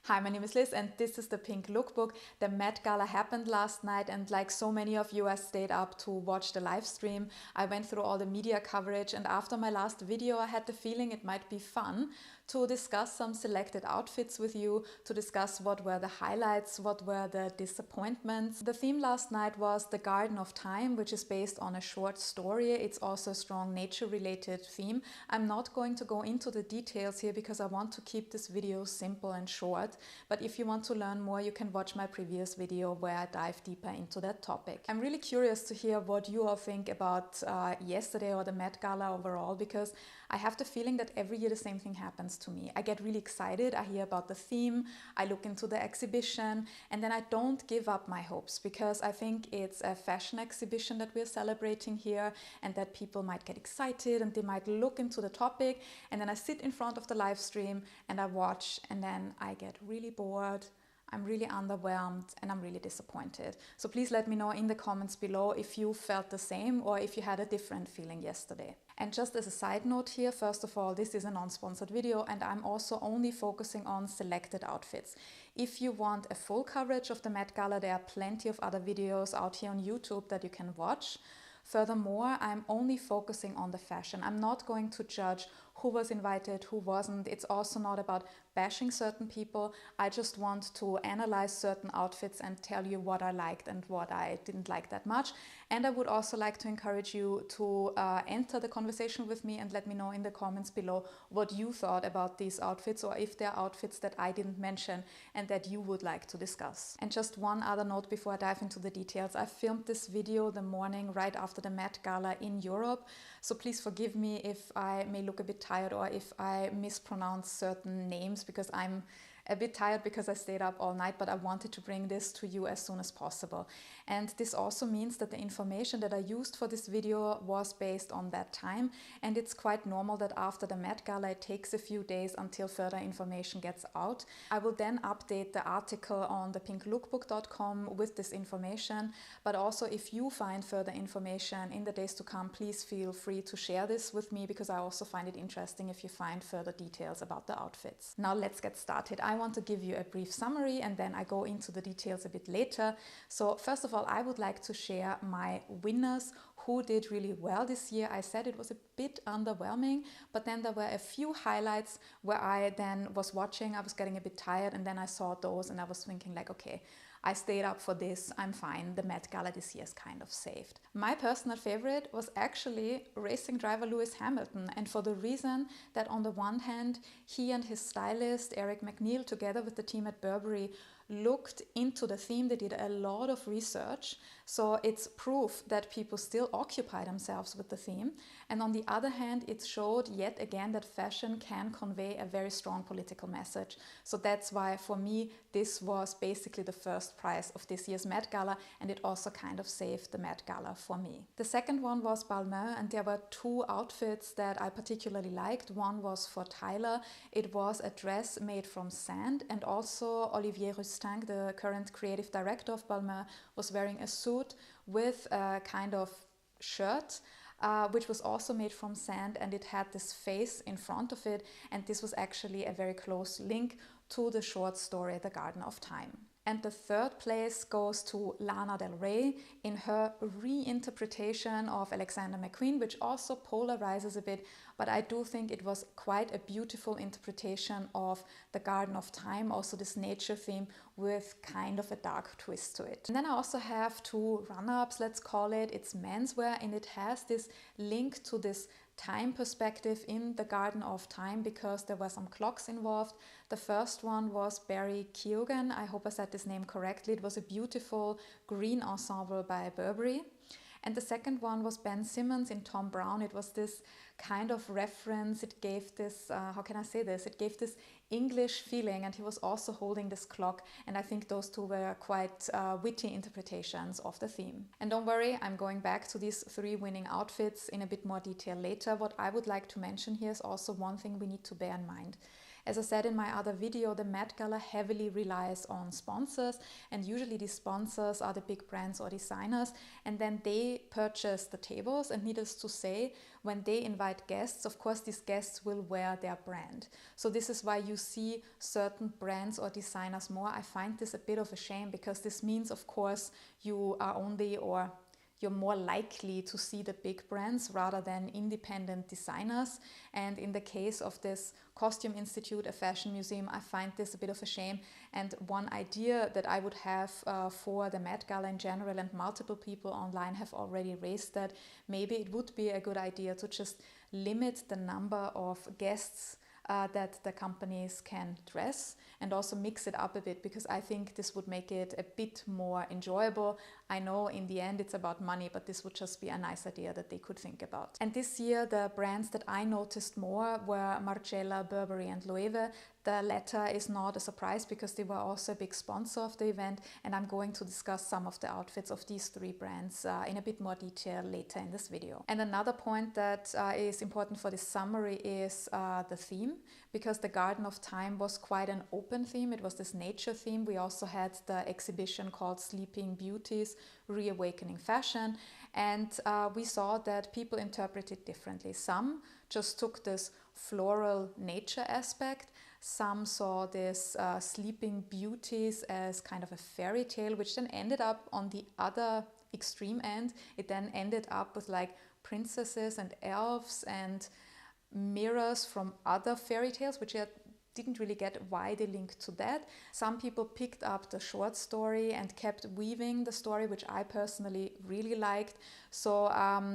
Hi, my name is Liz and this is the Pink Lookbook. The Met Gala happened last night and like so many of you, I stayed up to watch the live stream. I went through all the media coverage and after my last video I had the feeling it might be fun to discuss some selected outfits with you, to discuss what were the highlights, what were the disappointments. The theme last night was the Garden of Time, which is based on a short story. It's also a strong nature-related theme. I'm not going to go into the details here because I want to keep this video simple and short. But if you want to learn more, you can watch my previous video where I dive deeper into that topic. I'm really curious to hear what you all think about yesterday or the Met Gala overall, because I have the feeling that every year the same thing happens to me. I get really excited, I hear about the theme, I look into the exhibition, and then I don't give up my hopes because I think it's a fashion exhibition that we're celebrating here and that people might get excited and they might look into the topic, and then I sit in front of the live stream and I watch and then I get really bored. I'm really underwhelmed and I'm really disappointed. So please let me know in the comments below if you felt the same or if you had a different feeling yesterday. And just as a side note here, first of all, this is a non-sponsored video and I'm also only focusing on selected outfits. If you want a full coverage of the Met Gala, there are plenty of other videos out here on YouTube that you can watch. Furthermore, I'm only focusing on the fashion. I'm not going to judge who was invited, who wasn't. It's also not about bashing certain people. I just want to analyze certain outfits and tell you what I liked and what I didn't like that much. And I would also like to encourage you to enter the conversation with me and let me know in the comments below what you thought about these outfits, or if there are outfits that I didn't mention and that you would like to discuss. And just one other note before I dive into the details. I filmed this video the morning right after the Met Gala in Europe. So please forgive me if I may look a bit tired or if I mispronounce certain names, because I'm a bit tired because I stayed up all night, but I wanted to bring this to you as soon as possible. And this also means that the information that I used for this video was based on that time, and it's quite normal that after the Met Gala it takes a few days until further information gets out. I will then update the article on thepinklookbook.com with this information, but also if you find further information in the days to come, please feel free to share this with me, because I also find it interesting if you find further details about the outfits. Now let's get started. I want to give you a brief summary and then I go into the details a bit later. So first of all, I would like to share my winners who did really well this year. I said it was a bit underwhelming, but then there were a few highlights where I then was watching, I was getting a bit tired, and then I saw those and I was thinking like, okay, I stayed up for this, I'm fine, the Met Gala this year is kind of saved. My personal favorite was actually racing driver Lewis Hamilton, and for the reason that on the one hand, he and his stylist Eric McNeil together with the team at Burberry looked into the theme. They did a lot of research, so it's proof that people still occupy themselves with the theme. And on the other hand, it showed yet again that fashion can convey a very strong political message. So that's why for me this was basically the first prize of this year's Met Gala, and it also kind of saved the Met Gala for me. The second one was Balmain, and there were two outfits that I particularly liked. One was for Tayla. It was a dress made from sand, and also Olivier, the current creative director of Balmain, was wearing a suit with a kind of shirt which was also made from sand, and it had this face in front of it, and this was actually a very close link to the short story The Garden of Time. And the third place goes to Lana Del Rey in her reinterpretation of Alexander McQueen, which also polarizes a bit, but I do think it was quite a beautiful interpretation of the Garden of Time, also this nature theme with kind of a dark twist to it. And then I also have two run-ups, let's call it. It's menswear, and it has this link to this time perspective in the Garden of Time because there were some clocks involved. The first one was Barry Keoghan, I hope I said this name correctly. It was a beautiful green ensemble by Burberry. And the second one was Ben Simmons in Tom Brown. It was this kind of reference, it gave this, how can I say this? It gave this English feeling, and he was also holding this clock, and I think those two were quite witty interpretations of the theme. And don't worry, I'm going back to these three winning outfits in a bit more detail later. What I would like to mention here is also one thing we need to bear in mind. As I said in my other video, the Met Gala heavily relies on sponsors, and usually these sponsors are the big brands or designers, and then they purchase the tables, and needless to say, when they invite guests, of course these guests will wear their brand. So this is why you see certain brands or designers more. I find this a bit of a shame, because this means, of course, you are only, or you're more likely to see the big brands rather than independent designers. And in the case of this Costume Institute, a fashion museum, I find this a bit of a shame. And one idea that I would have for the Met Gala in general, and multiple people online have already raised that, maybe it would be a good idea to just limit the number of guests that the companies can dress, and also mix it up a bit, because I think this would make it a bit more enjoyable. I know in the end it's about money, but this would just be a nice idea that they could think about. And this year the brands that I noticed more were Margiela, Burberry and Loewe. The latter is not a surprise, because they were also a big sponsor of the event, and I'm going to discuss some of the outfits of these three brands in a bit more detail later in this video. And another point that is important for this summary is the theme, because the Garden of Time was quite an open theme. It was this nature theme. We also had the exhibition called Sleeping Beauties, Reawakening Fashion, and we saw that people interpret it differently. Some just took this floral nature aspect. Some saw this Sleeping Beauties as kind of a fairy tale, which then ended up on the other extreme end. It then ended up with like princesses and elves and mirrors from other fairy tales, which I didn't really get why they linked to that. Some people picked up the short story and kept weaving the story, which I personally really liked. So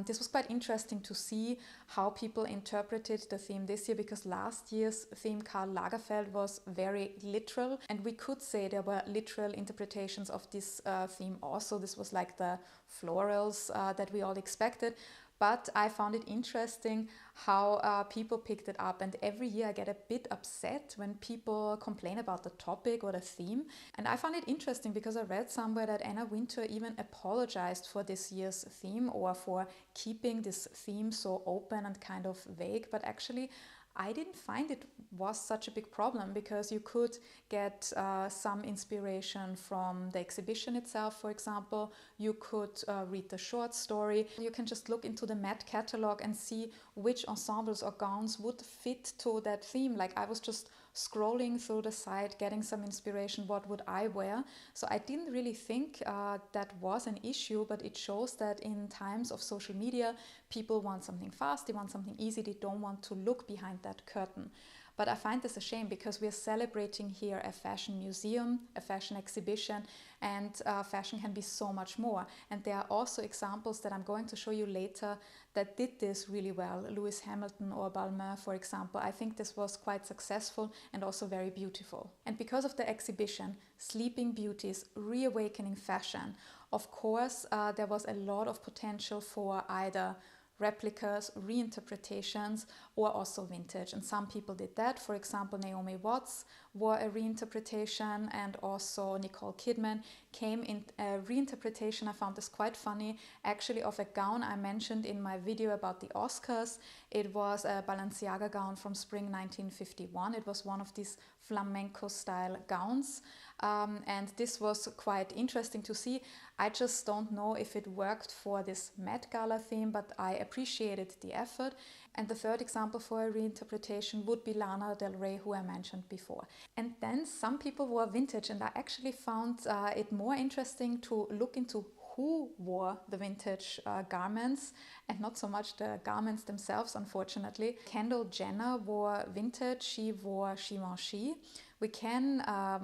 this was quite interesting to see how people interpreted the theme this year, because last year's theme, Karl Lagerfeld, was very literal, and we could say there were literal interpretations of this theme also. This was like the florals that we all expected. But I found it interesting how people picked it up, and every year I get a bit upset when people complain about the topic or the theme. And I found it interesting because I read somewhere that Anna Wintour even apologized for this year's theme, or for keeping this theme so open and kind of vague. But actually I didn't find it was such a big problem, because you could get some inspiration from the exhibition itself, for example. You could read the short story. You can just look into the Met catalog and see which ensembles or gowns would fit to that theme. Like, I was just scrolling through the site, getting some inspiration, what would I wear? So I didn't really think that was an issue, but it shows that in times of social media, people want something fast, they want something easy, they don't want to look behind that curtain. But I find this a shame, because we are celebrating here a fashion museum, a fashion exhibition, and fashion can be so much more. And there are also examples that I'm going to show you later that did this really well. Lewis Hamilton or Balmain, for example. I think this was quite successful and also very beautiful. And because of the exhibition, Sleeping Beauties, Reawakening Fashion, of course, there was a lot of potential for either replicas, reinterpretations, or also vintage. And some people did that. For example, Naomi Watts wore a reinterpretation, and also Nicole Kidman came in a reinterpretation. I found this quite funny, actually, of a gown I mentioned in my video about the Oscars. It was a Balenciaga gown from spring 1951. It was one of these flamenco style gowns. And this was quite interesting to see. I just don't know if it worked for this Met Gala theme, but I appreciated the effort. And the third example for a reinterpretation would be Lana Del Rey, who I mentioned before. And then some people wore vintage, and I actually found it more interesting to look into who wore the vintage garments, and not so much the garments themselves, unfortunately. Kendall Jenner wore vintage, she wore Givenchy. We can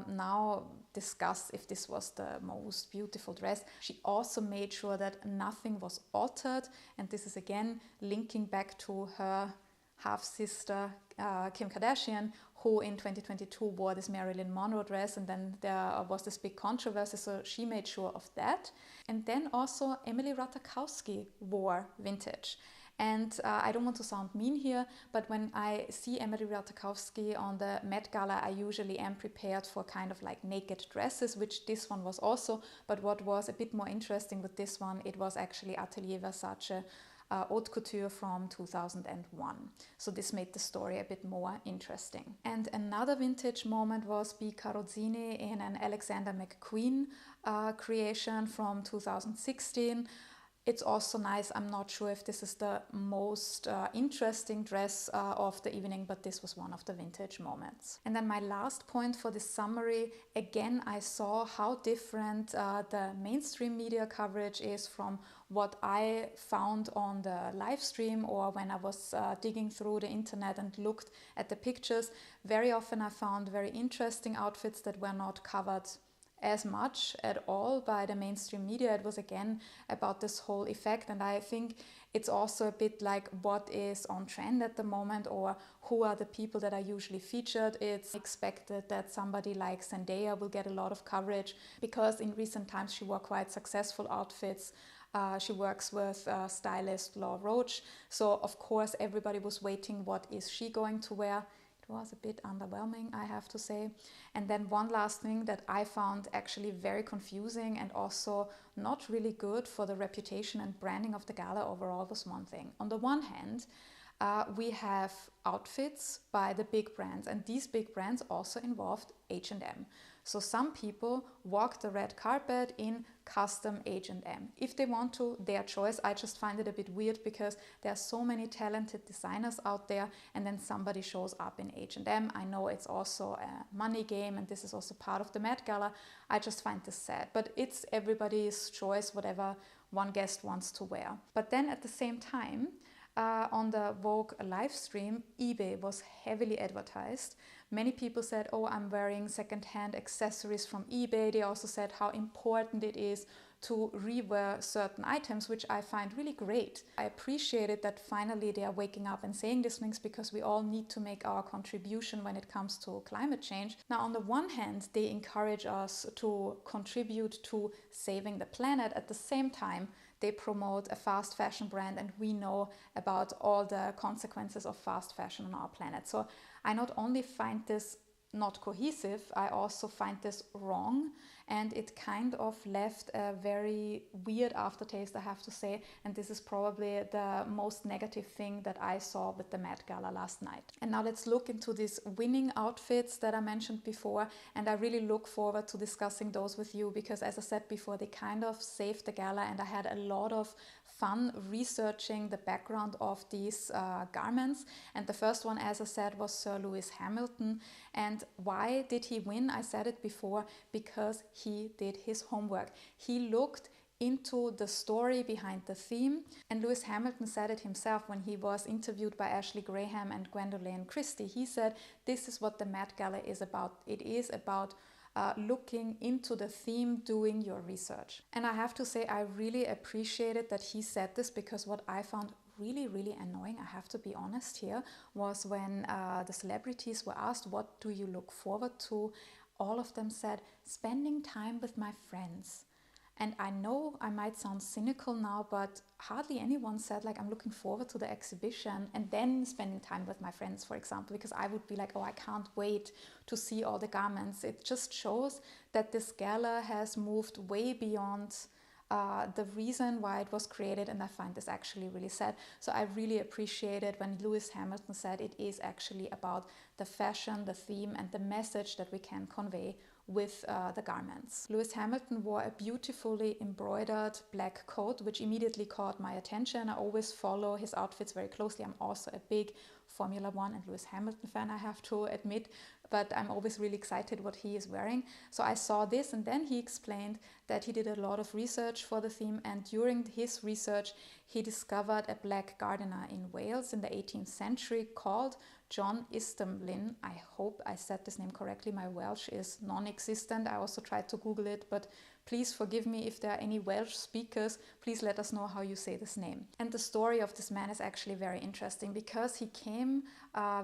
now discuss if this was the most beautiful dress. She also made sure that nothing was altered, and this is again linking back to her half-sister Kim Kardashian, who in 2022 wore this Marilyn Monroe dress, and then there was this big controversy, so she made sure of that. And then also Emily Ratajkowski wore vintage. And I don't want to sound mean here, but when I see Emily Ratajkowski on the Met Gala, I usually am prepared for kind of like naked dresses, which this one was also. But what was a bit more interesting with this one, it was actually Atelier Versace haute couture from 2001. So this made the story a bit more interesting. And another vintage moment was B. Carrozzini in an Alexander McQueen creation from 2016. It's also nice. I'm not sure if this is the most interesting dress of the evening, but this was one of the vintage moments. And then my last point for this summary, again, I saw how different the mainstream media coverage is from what I found on the live stream or when I was digging through the internet and looked at the pictures. Very often I found very interesting outfits that were not covered as much at all by the mainstream media. It was again about this whole effect, and I think it's also a bit like what is on trend at the moment or who are the people that are usually featured. It's expected that somebody like Zendaya will get a lot of coverage because in recent times she wore quite successful outfits. She works with stylist Law Roach, so of course everybody was waiting, what is she going to wear? Was a bit underwhelming, I have to say. And then one last thing that I found actually very confusing and also not really good for the reputation and branding of the gala overall was one thing. On the one hand, we have outfits by the big brands, and these big brands also involved H&M. So some people walk the red carpet in custom H&M. If they want to, their choice. I just find it a bit weird because there are so many talented designers out there and then somebody shows up in H&M. I know it's also a money game and this is also part of the Met Gala. I just find this sad, but it's everybody's choice, whatever one guest wants to wear. But then at the same time, on the Vogue live stream, eBay was heavily advertised. Many people said, oh, I'm wearing secondhand accessories from eBay. They also said how important it is to rewear certain items, which I find really great. I appreciate it that finally they are waking up and saying these things because we all need to make our contribution when it comes to climate change. Now, on the one hand, they encourage us to contribute to saving the planet. At the same time, they promote a fast fashion brand, and we know about all the consequences of fast fashion on our planet. So I not only find this not cohesive, I also find this wrong, and it kind of left a very weird aftertaste, I have to say, and this is probably the most negative thing that I saw with the Met Gala last night. And now let's look into these winning outfits that I mentioned before, and I really look forward to discussing those with you because, as I said before, they kind of saved the gala, and I had a lot of fun researching the background of these garments. And the first one, as I said, was Sir Lewis Hamilton. And why did he win? I said it before, because he did his homework. He looked into the story behind the theme, and Lewis Hamilton said it himself when he was interviewed by Ashley Graham and Gwendolyn Christie. He said, this is what the Met Gala is about. It is about looking into the theme, doing your research. And I have to say, I really appreciated that he said this, because what I found really, really annoying, I have to be honest here, was when the celebrities were asked, what do you look forward to? All of them said, spending time with my friends. And I know I might sound cynical now, but hardly anyone said, like, I'm looking forward to the exhibition and then spending time with my friends, for example, because I would be like, oh, I can't wait to see all the garments. It just shows that this gala has moved way beyond the reason why it was created, and I find this actually really sad. So I really appreciated when Lewis Hamilton said it is actually about the fashion, the theme, and the message that we can convey with the garments. Lewis Hamilton wore a beautifully embroidered black coat, which immediately caught my attention. I always follow his outfits very closely. I'm also a big Formula One and Lewis Hamilton fan, I have to admit, but I'm always really excited what he is wearing. So I saw this, and then he explained that he did a lot of research for the theme, and during his research he discovered a black gardener in Wales in the 18th century called John Istamlin. I hope I said this name correctly. My Welsh is non-existent. I also tried to Google it, but please forgive me if there are any Welsh speakers. Please let us know how you say this name. And the story of this man is actually very interesting, because he came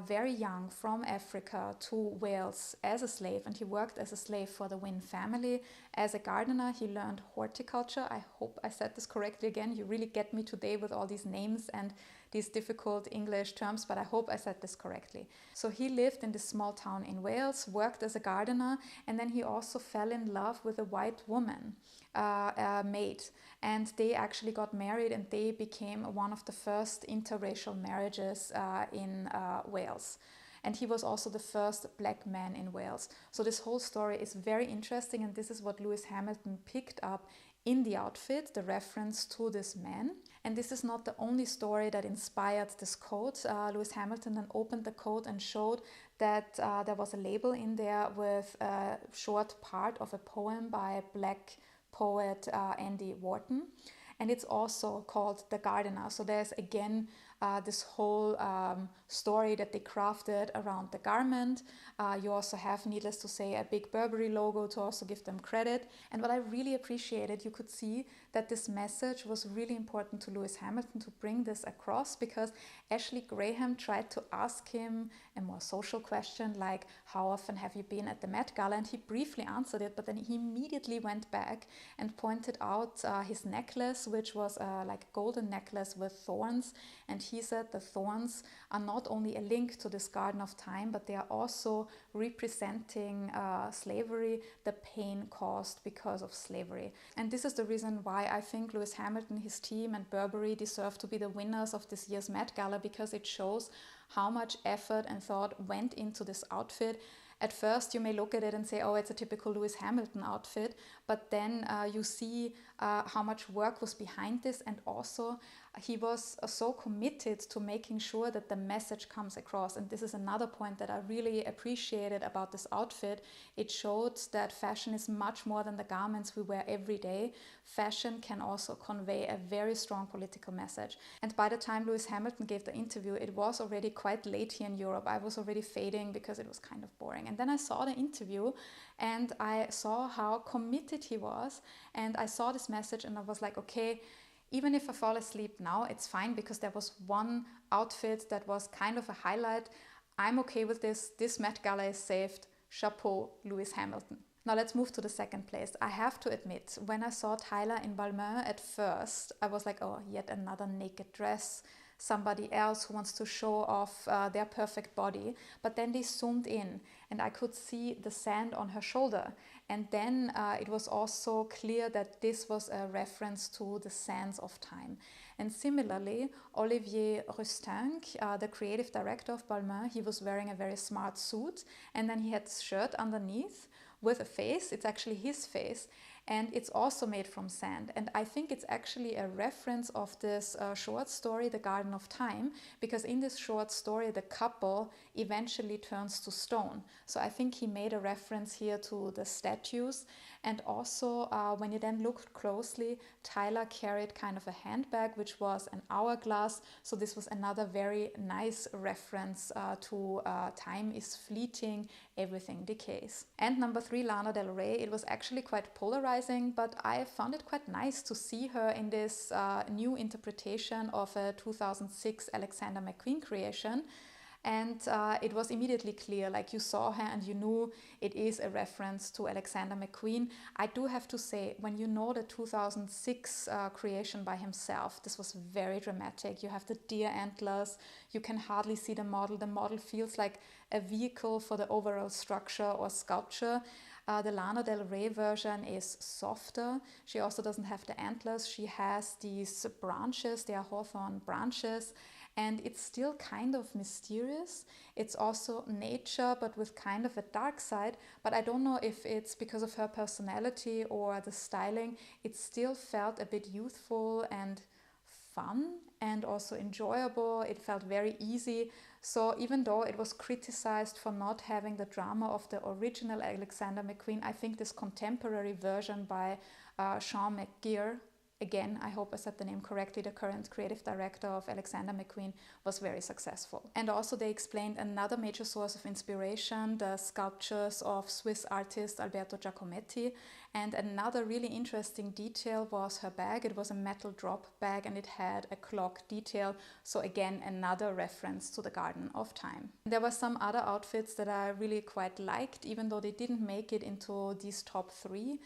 very young from Africa to Wales as a slave, and he worked as a slave for the Wynne family. As a gardener, he learned horticulture. I hope I said this correctly again. You really get me today with all these names and these difficult English terms, but I hope I said this correctly. So he lived in this small town in Wales, worked as a gardener, and then he also fell in love with a white woman, a maid, and they actually got married, and they became one of the first interracial marriages in Wales. And he was also the first black man in Wales. So this whole story is very interesting, and this is what Lewis Hamilton picked up in the outfit, the reference to this man. And this is not the only story that inspired this coat. Lewis Hamilton then opened the coat and showed that there was a label in there with a short part of a poem by black poet Andy Wharton. And it's also called The Gardener. So there's again this whole story that they crafted around the garment. You also have, needless to say, a big Burberry logo to also give them credit. And what I really appreciated, you could see that this message was really important to Lewis Hamilton to bring this across, because Ashley Graham tried to ask him a more social question like, how often have you been at the Met Gala? And he briefly answered it, but then he immediately went back and pointed out his necklace, which was like a golden necklace with thorns. And he said the thorns are not only a link to this Garden of Time, but they are also representing slavery, the pain caused because of slavery. And this is the reason why I think Lewis Hamilton, his team, and Burberry deserve to be the winners of this year's Met Gala, because it shows how much effort and thought went into this outfit. At first, you may look at it and say, oh, it's a typical Lewis Hamilton outfit, but then you see how much work was behind this, and also he was so committed to making sure that the message comes across. And this is another point that I really appreciated about this outfit. It showed that fashion is much more than the garments we wear every day. Fashion can also convey a very strong political message. And by the time Lewis Hamilton gave the interview, it was already quite late here in Europe. I was already fading because it was kind of boring. And then I saw the interview and I saw how committed he was. And I saw this message and I was like, okay, even if I fall asleep now, it's fine, because there was one outfit that was kind of a highlight. I'm okay with this. This Met Gala is saved. Chapeau, Lewis Hamilton. Now let's move to the second place. I have to admit, when I saw Tayla in Balmain at first, I was like, oh, yet another naked dress. Somebody else who wants to show off their perfect body. But then they zoomed in and I could see the sand on her shoulder. And then it was also clear that this was a reference to the sands of time. And similarly, Olivier Rousteing, the creative director of Balmain, he was wearing a very smart suit, and then he had a shirt underneath with a face. It's actually his face. And it's also made from sand. And I think it's actually a reference of this short story, The Garden of Time, because in this short story, the couple eventually turns to stone. So I think he made a reference here to the statues. And also, when you then look closely, Tayla carried kind of a handbag, which was an hourglass. So this was another very nice reference to time is fleeting, everything decays. And number 3, Lana Del Rey. It was actually quite polarizing, but I found it quite nice to see her in this new interpretation of a 2006 Alexander McQueen creation. And it was immediately clear, like you saw her and you knew it is a reference to Alexander McQueen. I do have to say, when you know the 2006 creation by himself, this was very dramatic. You have the deer antlers, you can hardly see the model. The model feels like a vehicle for the overall structure or sculpture. The Lana Del Rey version is softer. She also doesn't have the antlers. She has these branches, they are hawthorn branches. And it's still kind of mysterious. It's also nature, but with kind of a dark side. But I don't know if it's because of her personality or the styling. It still felt a bit youthful and fun and also enjoyable. It felt very easy. So even though it was criticized for not having the drama of the original Alexander McQueen, I think this contemporary version by Sean McGeer, again, I hope I said the name correctly, the current creative director of Alexander McQueen, was very successful. And also they explained another major source of inspiration, the sculptures of Swiss artist Alberto Giacometti. And another really interesting detail was her bag. It was a metal drop bag and it had a clock detail. So again, another reference to the Garden of Time. There were some other outfits that I really quite liked, even though they didn't make it into these top 3.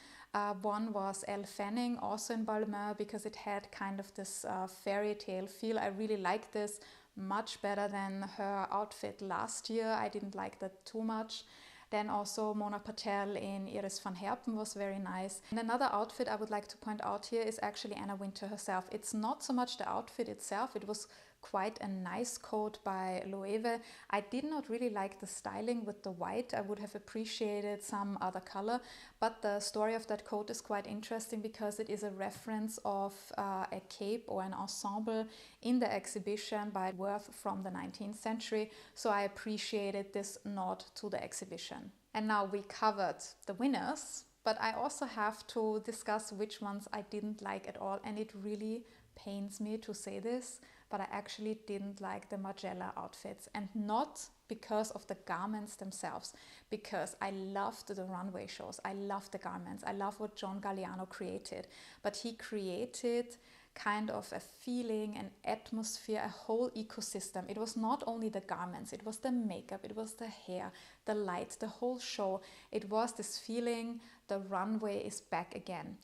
One was Elle Fanning, also in Balmain. winner because it had kind of this fairy tale feel. I really like this much better than her outfit last year. I didn't like that too much. Then also Mona Patel in Iris van Herpen was very nice. And another outfit I would like to point out here is actually Anna Wintour herself. It's not so much the outfit itself, it was quite a nice coat by Loewe. I did not really like the styling with the white. I would have appreciated some other color, but the story of that coat is quite interesting because it is a reference of a cape or an ensemble in the exhibition by Worth from the 19th century. So I appreciated this nod to the exhibition. And now we covered the winners, but I also have to discuss which ones I didn't like at all, and it really pains me to say this, but I actually didn't like the Margiela outfits, and not because of the garments themselves, because I loved the runway shows, I loved the garments, I love what John Galliano created, but he created kind of a feeling, an atmosphere, a whole ecosystem. It was not only the garments, it was the makeup, it was the hair, the lights, the whole show. It was this feeling, the runway is back again.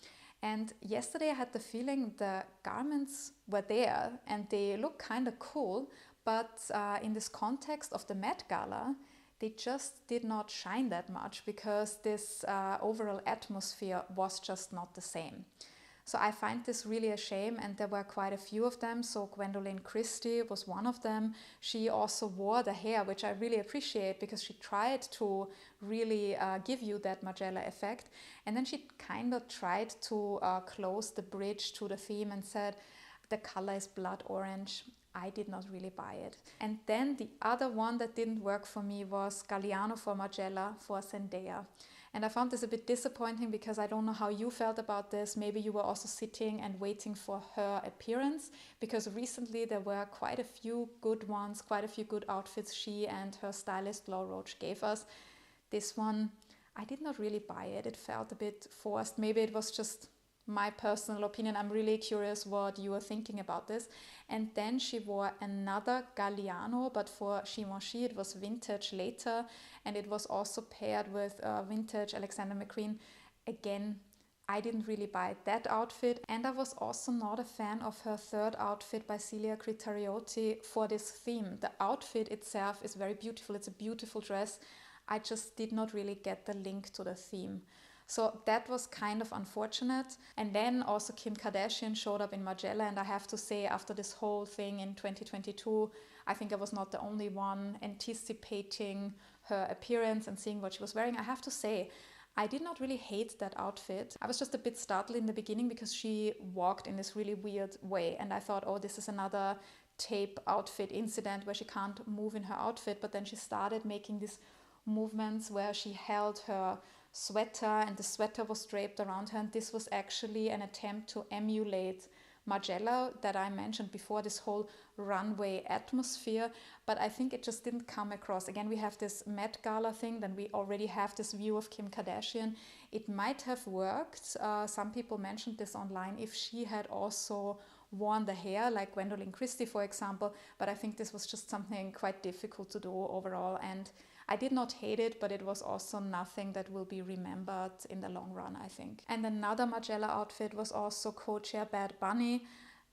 And yesterday I had the feeling the garments were there and they look kind of cool, but in this context of the Met Gala, they just did not shine that much because this overall atmosphere was just not the same. So I find this really a shame, and there were quite a few of them. So Gwendoline Christie was one of them. She also wore the hair, which I really appreciate because she tried to really give you that Margiela effect. And then she kind of tried to close the bridge to the theme and said, the color is blood orange. I did not really buy it. And then the other one that didn't work for me was Galliano for Margiela for Zendaya. And I found this a bit disappointing because I don't know how you felt about this. Maybe you were also sitting and waiting for her appearance, because recently there were quite a few good ones, quite a few good outfits she and her stylist Laura Roach gave us. This one, I did not really buy it. It felt a bit forced. Maybe it was just my personal opinion. I'm really curious what you are thinking about this. And then she wore another Galliano, but for Givenchy it was vintage later, and it was also paired with vintage Alexander McQueen. Again, I didn't really buy that outfit, and I was also not a fan of her third outfit by Celia Critariotti for this theme. The outfit itself is very beautiful, it's a beautiful dress. I just did not really get the link to the theme. So that was kind of unfortunate. And then also Kim Kardashian showed up in Margiela, and I have to say, after this whole thing in 2022, I think I was not the only one anticipating her appearance and seeing what she was wearing. I have to say, I did not really hate that outfit. I was just a bit startled in the beginning because she walked in this really weird way, and I thought, oh, this is another tape outfit incident where she can't move in her outfit. But then she started making these movements where she held her sweater and the sweater was draped around her, and this was actually an attempt to emulate Margiela that I mentioned before, this whole runway atmosphere, but I think it just didn't come across. Again, we have this Met Gala thing, then we already have this view of Kim Kardashian. It might have worked, some people mentioned this online, if she had also worn the hair like Gwendoline Christie, for example, but I think this was just something quite difficult to do overall, and I did not hate it, but it was also nothing that will be remembered in the long run, I think. And another Margiela outfit was also co-chair Bad Bunny.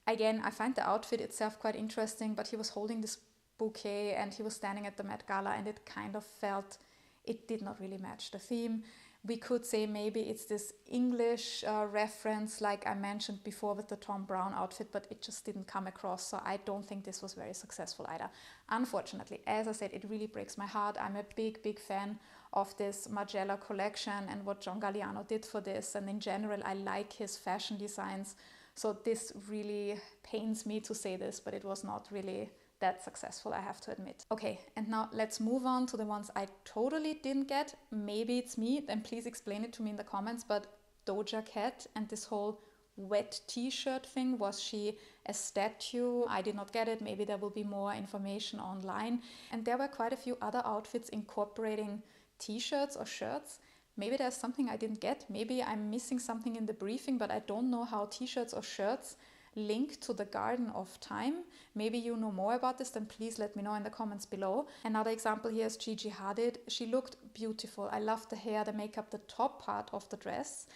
Again, I find the outfit itself quite interesting, but he was holding this bouquet and he was standing at the Met Gala, and it kind of felt, it did not really match the theme. We could say maybe it's this English reference like I mentioned before with the Tom Brown outfit, but it just didn't come across, so I don't think this was very successful either. Unfortunately, as I said, it really breaks my heart. I'm a big fan of this Margiela collection and what John Galliano did for this, and in general I like his fashion designs, so this really pains me to say this, but it was not really that successful, I have to admit. Okay, and now let's move on to the ones I totally didn't get. Maybe it's me, then please explain it to me in the comments, but Doja Cat and this whole wet t-shirt thing, was she a statue? I did not get it. Maybe there will be more information online. And there were quite a few other outfits incorporating t-shirts or shirts. Maybe there's something I didn't get. Maybe I'm missing something in the briefing, but I don't know how t-shirts or shirts link to the Garden of Time. Maybe you know more about this, then please let me know in the comments below. Another example here is Gigi Hadid. She looked beautiful. I loved the hair, the makeup, the top part of the dress.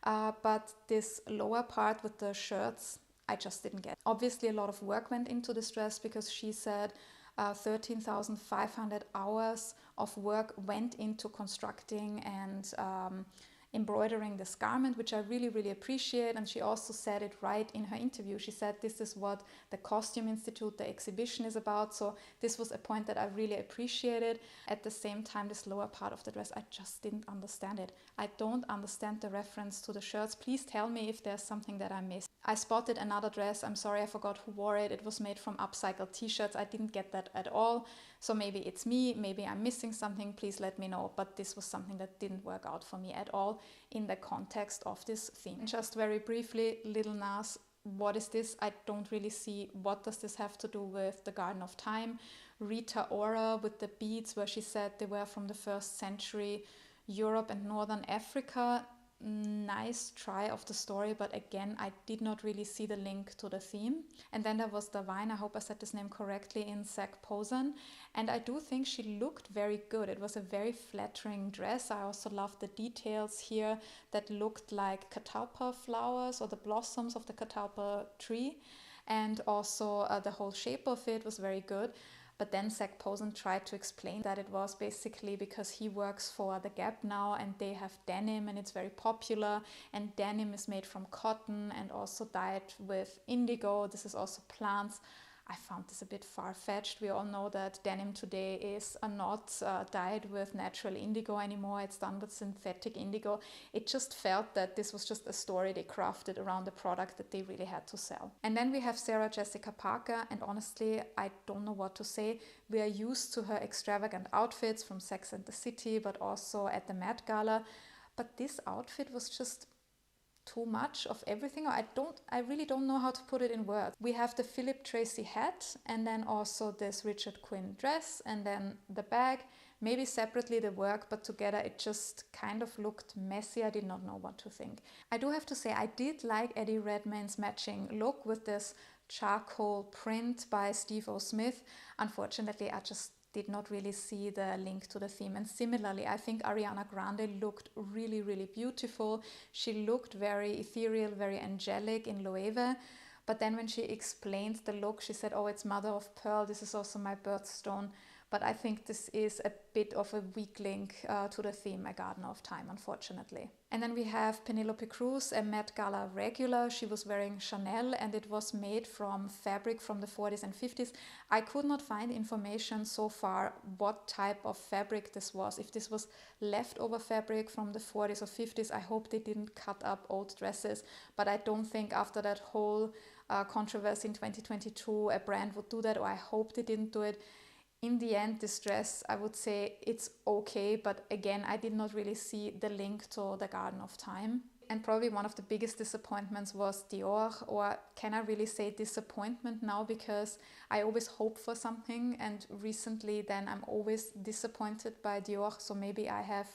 but this lower part with the shirts, I just didn't get. Obviously, a lot of work went into this dress because she said 13,500 hours of work went into constructing and embroidering this garment, which I really, really appreciate. And she also said it right in her interview. She said this is what the Costume Institute, the exhibition, is about. So this was a point that I really appreciated. At the same time, this lower part of the dress, I just didn't understand it. I don't understand the reference to the shirts. Please tell me if there's something that I missed. I spotted another dress. I'm sorry, I forgot who wore it. It was made from upcycled t-shirts. I didn't get that at all. So maybe it's me, maybe I'm missing something. Please let me know. But this was something that didn't work out for me at all in the context of this theme. Just very briefly, Lil Nas, what is this? I don't really see what does this have to do with the Garden of Time. Rita Ora with the beads, where she said they were from the 1st century Europe and Northern Africa. Nice try of the story, but again, I did not really see the link to the theme. And then there was the Vine, I hope I said this name correctly, in Zach Posen, and I do think she looked very good. It was a very flattering dress. I also loved the details here that looked like catalpa flowers or the blossoms of the catalpa tree, and also the whole shape of it was very good. But then Zach Posen tried to explain that it was basically because he works for the Gap now and they have denim and it's very popular, and denim is made from cotton and also dyed with indigo. This is also plants. I found this a bit far-fetched. We all know that denim today is not dyed with natural indigo anymore. It's done with synthetic indigo. It just felt that this was just a story they crafted around the product that they really had to sell. And then we have Sarah Jessica Parker, and honestly, I don't know what to say. We are used to her extravagant outfits from Sex and the City, but also at the Met Gala. But this outfit was just too much of everything. I really don't know how to put it in words. We have the Philip Tracy hat, and then also this Richard Quinn dress, and then the bag, maybe separately the work, but together it just kind of looked messy. I did not know what to think. I do have to say I did like Eddie Redmayne's matching look with this charcoal print by Steve O. Smith. Unfortunately, I just did not really see the link to the theme. And similarly, I think Ariana Grande looked really, really beautiful. She looked very ethereal, very angelic in Loewe. But then when she explained the look, she said, oh, it's mother of pearl. This is also my birthstone. But I think this is a bit of a weak link to the theme, A Garden of Time, unfortunately. And then we have Penelope Cruz, a Met Gala regular. She was wearing Chanel, and it was made from fabric from the 40s and 50s. I could not find information so far what type of fabric this was. If this was leftover fabric from the 40s or 50s, I hope they didn't cut up old dresses. But I don't think after that whole controversy in 2022, a brand would do that, or I hope they didn't do it. In the end, this dress, I would say it's okay, but again, I did not really see the link to the Garden of Time. And probably one of the biggest disappointments was Dior, or can I really say disappointment now, because I always hope for something, and recently then I'm always disappointed by Dior, so maybe I have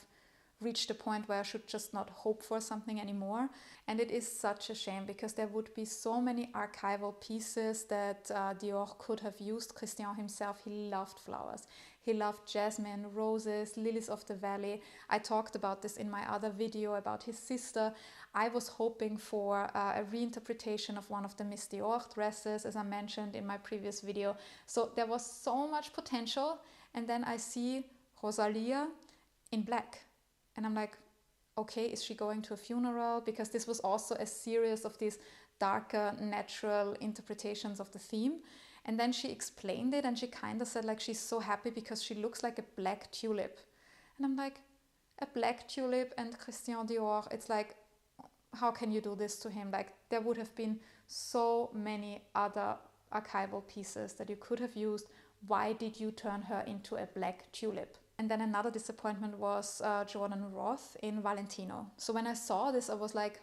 reached a point where I should just not hope for something anymore. And it is such a shame, because there would be so many archival pieces that Dior could have used. Christian himself, he loved flowers. He loved jasmine, roses, lilies of the valley. I talked about this in my other video about his sister. I was hoping for a reinterpretation of one of the Miss Dior dresses, as I mentioned in my previous video. So there was so much potential. And then I see Rosalia in black. And I'm like, okay, is she going to a funeral? Because this was also a series of these darker, natural interpretations of the theme. And then she explained it, and she kind of said like she's so happy because she looks like a black tulip. And I'm like, a black tulip and Christian Dior, it's like, how can you do this to him? Like, there would have been so many other archival pieces that you could have used. Why did you turn her into a black tulip? And then another disappointment was Jordan Roth in Valentino. So when I saw this, I was like,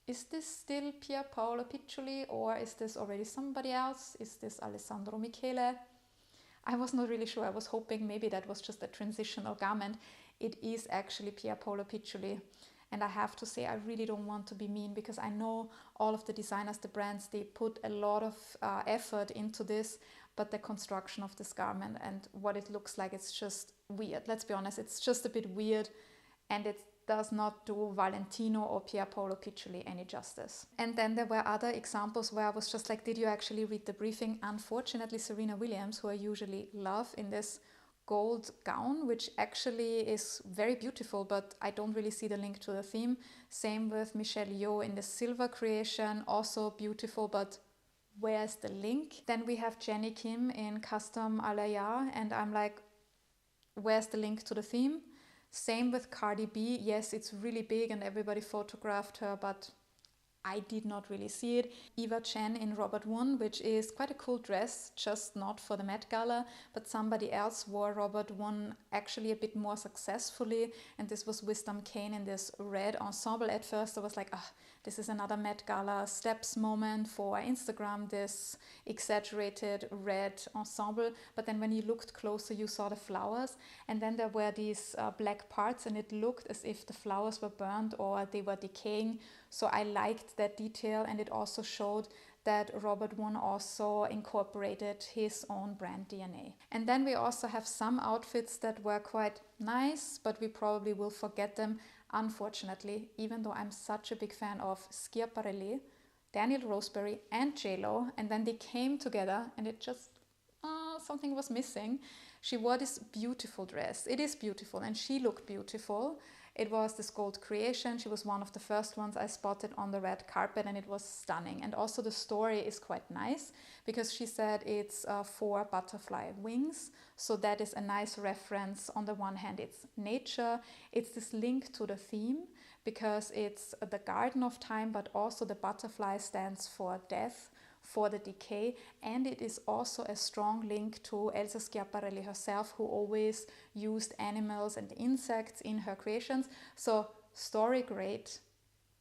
is this still Pier Paolo Piccioli, or is this already somebody else? Is this Alessandro Michele? I was not really sure. I was hoping maybe that was just a transitional garment. It is actually Pier Paolo Piccioli. And I have to say, I really don't want to be mean, because I know all of the designers, the brands, they put a lot of effort into this, but the construction of this garment and what it looks like, it's just weird. Let's be honest, it's just a bit weird, and does not do Valentino or Pier Paolo Piccioli any justice. And then there were other examples where I was just like, did you actually read the briefing? Unfortunately, Serena Williams, who I usually love, in this gold gown, which actually is very beautiful, but I don't really see the link to the theme. Same with Michelle Yeoh in the silver creation, also beautiful, but where's the link? Then we have Jenny Kim in Custom Alaya, and I'm like, where's the link to the theme? Same with Cardi B. Yes, it's really big and everybody photographed her, but I did not really see it. Eva Chen in Robert Won, which is quite a cool dress, just not for the Met Gala, but somebody else wore Robert Won actually a bit more successfully, and this was Wisdom Kane in this red ensemble. At first I was like, this is another Met Gala steps moment for Instagram, this exaggerated red ensemble. But then when you looked closer, you saw the flowers, and then there were these black parts, and it looked as if the flowers were burned or they were decaying. So I liked that detail, and it also showed that Robert Won also incorporated his own brand DNA. And then we also have some outfits that were quite nice, but we probably will forget them, unfortunately, even though I'm such a big fan of Schiaparelli, Daniel Roseberry and JLo, and then they came together and it just, something was missing. She wore this beautiful dress. It is beautiful and she looked beautiful. It was this gold creation. She was one of the first ones I spotted on the red carpet, and it was stunning. And also the story is quite nice because she said it's 4 butterfly wings. So that is a nice reference. On the one hand, it's nature. It's this link to the theme because it's the garden of time, but also the butterfly stands for death, for the decay, and it is also a strong link to Elsa Schiaparelli herself, who always used animals and insects in her creations. So story great,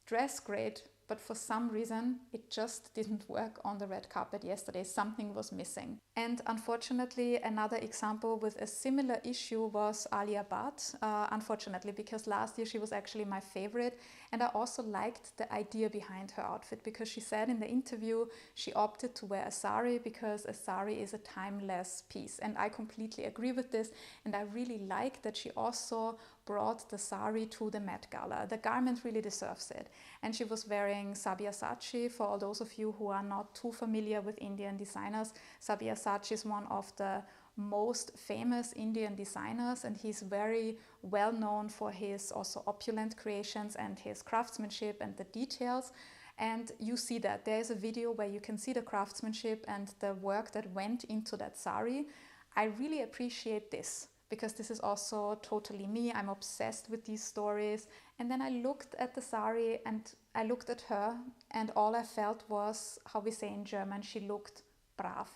dress great, but for some reason it just didn't work on the red carpet yesterday. Something was missing. And unfortunately, another example with a similar issue was Alia Bhatt, unfortunately, because last year she was actually my favorite, and I also liked the idea behind her outfit because she said in the interview she opted to wear a sari because a sari is a timeless piece, and I completely agree with this, and I really like that she also brought the sari to the Met Gala. The garment really deserves it. And she was wearing Sabyasachi. For all those of you who are not too familiar with Indian designers, Sabyasachi is one of the most famous Indian designers, and he's very well known for his also opulent creations and his craftsmanship and the details. And you see that there is a video where you can see the craftsmanship and the work that went into that sari. I really appreciate this, because this is also totally me. I'm obsessed with these stories. And then I looked at the sari and I looked at her, and all I felt was, how we say in German, she looked brav.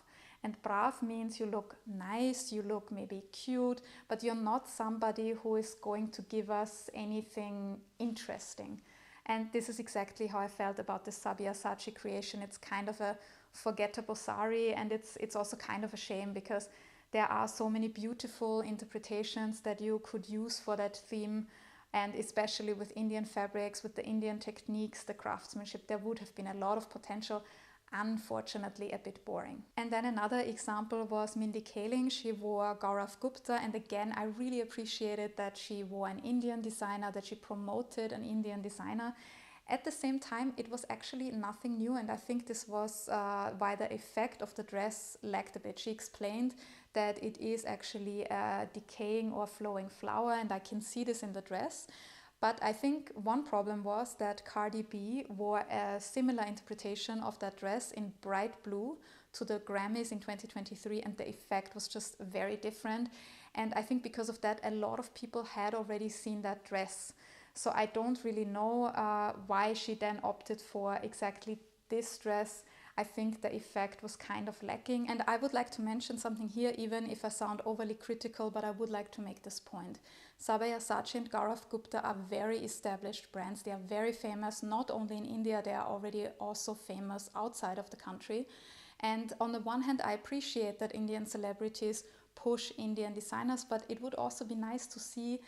And brav means you look nice, you look maybe cute, but you're not somebody who is going to give us anything interesting. And this is exactly how I felt about the Sabyasachi creation. It's kind of a forgettable sari, and it's also kind of a shame because there are so many beautiful interpretations that you could use for that theme, and especially with Indian fabrics, with the Indian techniques, the craftsmanship, there would have been a lot of potential. Unfortunately, a bit boring. And then another example was Mindy Kaling. She wore Gaurav Gupta, and again, I really appreciated that she wore an Indian designer, that she promoted an Indian designer. At the same time, it was actually nothing new, and I think this was why the effect of the dress lacked a bit. She explained that it is actually a decaying or flowing flower, and I can see this in the dress. But I think one problem was that Cardi B wore a similar interpretation of that dress in bright blue to the Grammys in 2023, and the effect was just very different. And I think because of that, a lot of people had already seen that dress. So I don't really know why she then opted for exactly this dress. I think the effect was kind of lacking. And I would like to mention something here, even if I sound overly critical, but I would like to make this point. Sabyasachi and Gaurav Gupta are very established brands. They are very famous, not only in India, they are already also famous outside of the country. And on the one hand, I appreciate that Indian celebrities push Indian designers, but it would also be nice to see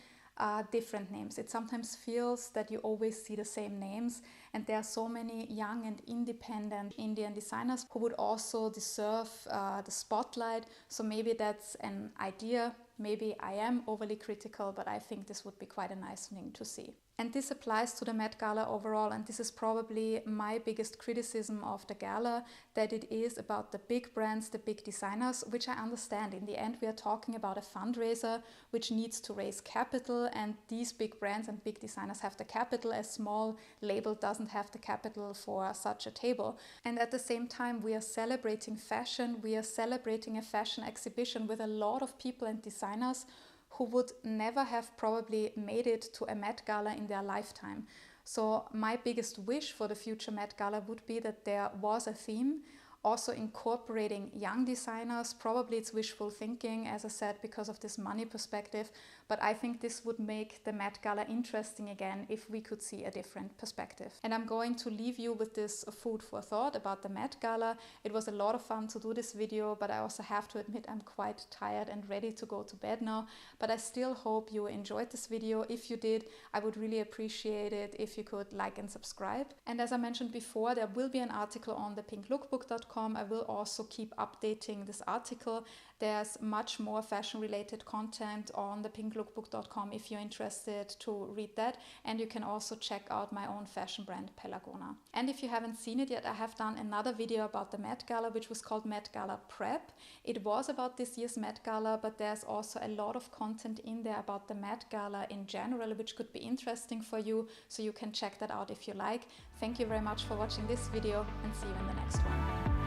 different names. It sometimes feels that you always see the same names, and there are so many young and independent Indian designers who would also deserve the spotlight. So maybe that's an idea. maybe I am overly critical, but I think this would be quite a nice thing to see. And this applies to the Met Gala overall, and this is probably my biggest criticism of the gala, that it is about the big brands, the big designers, which I understand. In the end, we are talking about a fundraiser which needs to raise capital, and these big brands and big designers have the capital. A small label doesn't have the capital for such a table. And at the same time, we are celebrating fashion. We are celebrating a fashion exhibition with a lot of people and designers who would never have probably made it to a Met Gala in their lifetime. So my biggest wish for the future Met Gala would be that there was a theme also incorporating young designers. Probably it's wishful thinking, as I said, because of this money perspective, but I think this would make the Met Gala interesting again if we could see a different perspective. And I'm going to leave you with this food for thought about the Met Gala. It was a lot of fun to do this video, but I also have to admit I'm quite tired and ready to go to bed now, but I still hope you enjoyed this video. If you did, I would really appreciate it if you could like and subscribe. And as I mentioned before, there will be an article on thepink.lookbook.com. I will also keep updating this article. There's much more fashion related content on thepink.lookbook.com if you're interested to read that, and you can also check out my own fashion brand Pelagona. And if you haven't seen it yet, I have done another video about the Met Gala which was called Met Gala Prep. It was about this year's Met Gala, but there's also a lot of content in there about the Met Gala in general which could be interesting for you, so you can check that out if you like. Thank you very much for watching this video, and see you in the next one.